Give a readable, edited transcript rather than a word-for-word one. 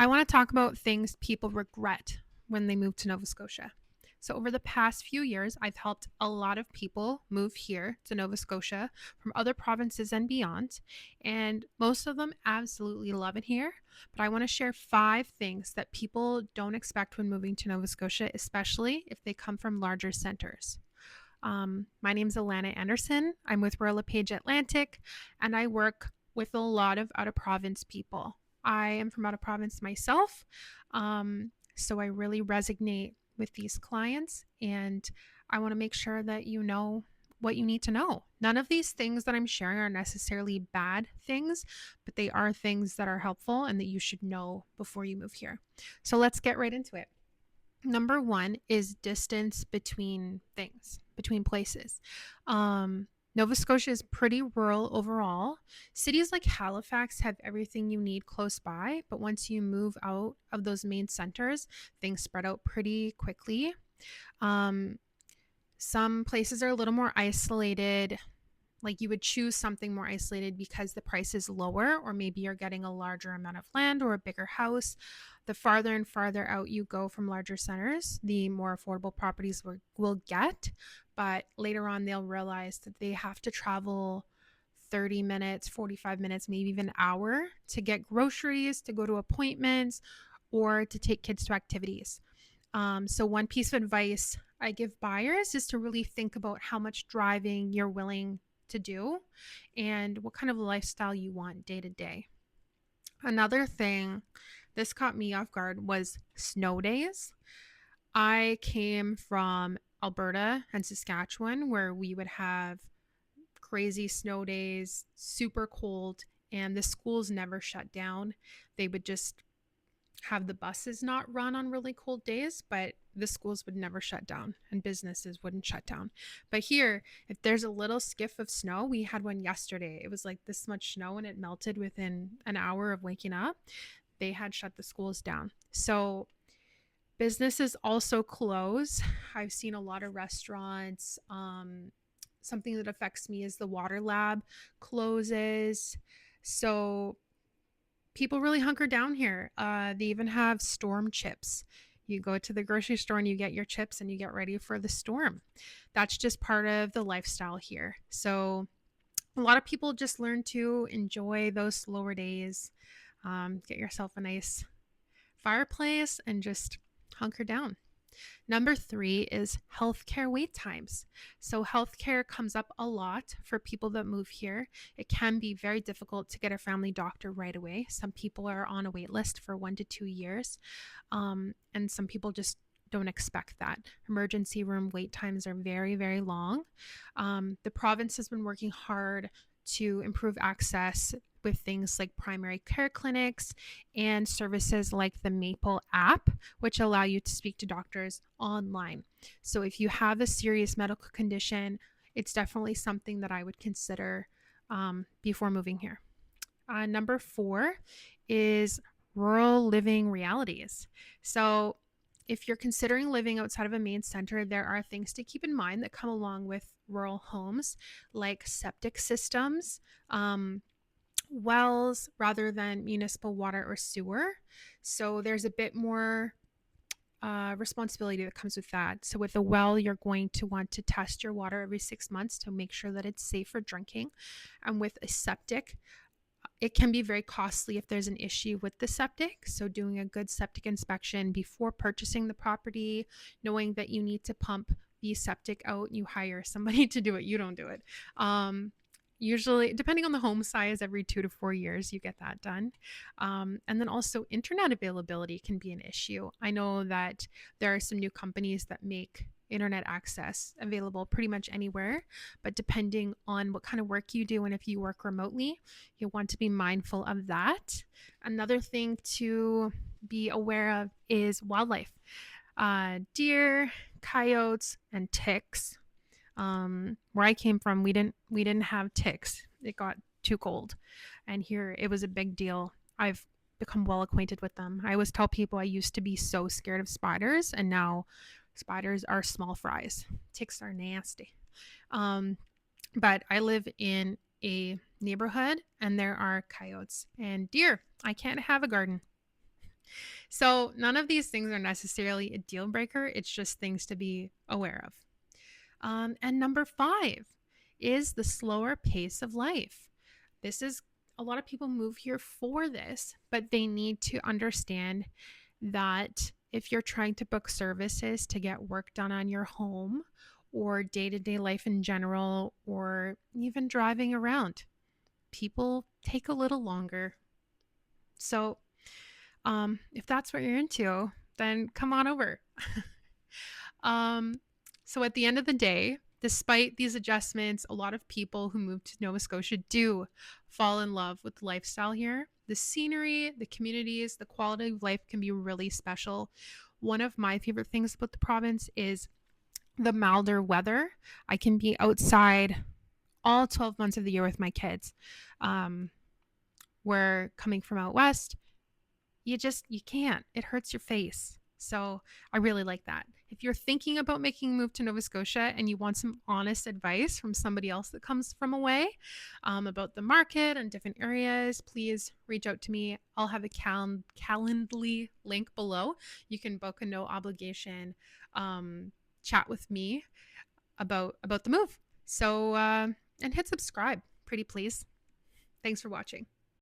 I want to talk about things people regret when they move to Nova Scotia. So, over the past few years, I've helped a lot of people move here to Nova Scotia from other provinces and beyond. And most of them absolutely love it here. But I want to share 5 things that people don't expect when moving to Nova Scotia, especially if they come from larger centers. My name is Alana Anderson. I'm with Royal LePage Atlantic, and I work with a lot of out of province people. I am from out of province myself, so I really resonate with these clients, and I want to make sure that you know what you need to know. None of these things that I'm sharing are necessarily bad things, but they are things that are helpful and that you should know before you move here. So let's get right into it. Number one is distance between things, between places. Nova Scotia is pretty rural overall. Cities like Halifax have everything you need close by, but once you move out of those main centers, things spread out pretty quickly. Um, some places are a little more isolated, like you would choose something more isolated because the price is lower, or maybe you're getting a larger amount of land or a bigger house. The farther and farther out you go from larger centers, the more affordable properties will get. But later on, they'll realize that they have to travel 30 minutes, 45 minutes, maybe even an hour to get groceries, to go to appointments, or to take kids to activities. So, one piece of advice I give buyers is to really think about how much driving you're willing to do and what kind of lifestyle you want day to day. Another thing, this caught me off guard, was snow days. I came from Alberta and Saskatchewan where we would have crazy snow days, super cold, and the schools never shut down. They would just have the buses not run on really cold days, but the schools would never shut down and businesses wouldn't shut down. But here, if there's a little skiff of snow, we had one yesterday. It was like this much snow and it melted within an hour of waking up. They had shut the schools down. So businesses also close. I've seen a lot of restaurants. Something that affects me is the water lab closes. So people really hunker down here. They even have storm chips. You go to the grocery store and you get your chips and you get ready for the storm. That's just part of the lifestyle here. So a lot of people just learn to enjoy those slower days. Get yourself a nice fireplace and just hunker down. Number 3 is healthcare wait times. So, healthcare comes up a lot for people that move here. It can be very difficult to get a family doctor right away. Some people are on a wait list for 1 to 2 years, and some people just don't expect that. Emergency room wait times are very, very long. The province has been working hard to improve access with things like primary care clinics and services like the Maple app, which allow you to speak to doctors online. So if you have a serious medical condition, it's definitely something that I would consider before moving here. Number 4 is rural living realities. So if you're considering living outside of a main center, there are things to keep in mind that come along with rural homes, like septic systems, wells rather than municipal water or sewer. So there's a bit more responsibility that comes with that. So with a well, you're going to want to test your water every 6 months to make sure that it's safe for drinking. And with a septic, it can be very costly if there's an issue with the septic. So doing a good septic inspection before purchasing the property, knowing that you need to pump the septic out, you hire somebody to do it. You don't do it. Usually, depending on the home size, every 2 to 4 years, you get that done. And then also internet availability can be an issue. I know that there are some new companies that make internet access available pretty much anywhere, but depending on what kind of work you do and if you work remotely, you want to be mindful of that. Another thing to be aware of is wildlife. Deer, coyotes, and ticks. Where I came from, we didn't have ticks. It got too cold, and here it was a big deal. I've become well acquainted with them. I always tell people I used to be so scared of spiders, and now spiders are small fries. Ticks are nasty. But I live in a neighborhood, and there are coyotes and deer. I can't have a garden. So none of these things are necessarily a deal breaker. It's just things to be aware of. And number 5 is the slower pace of life. This is a lot of people move here for this, but they need to understand that if you're trying to book services to get work done on your home or day to day life in general, or even driving around, people take a little longer. So, if that's what you're into, then come on over. Um, so at the end of the day, despite these adjustments, a lot of people who move to Nova Scotia do fall in love with the lifestyle here. The scenery, the communities, the quality of life can be really special. One of my favorite things about the province is the milder weather. I can be outside all 12 months of the year with my kids. Um, we're coming from out west, you can't. It hurts your face. So I really like that. If you're thinking about making a move to Nova Scotia and you want some honest advice from somebody else that comes from away, about the market and different areas, please reach out to me. I'll have a Calendly link below. You can book a no obligation chat with me about the move. So and hit subscribe, pretty please. Thanks for watching.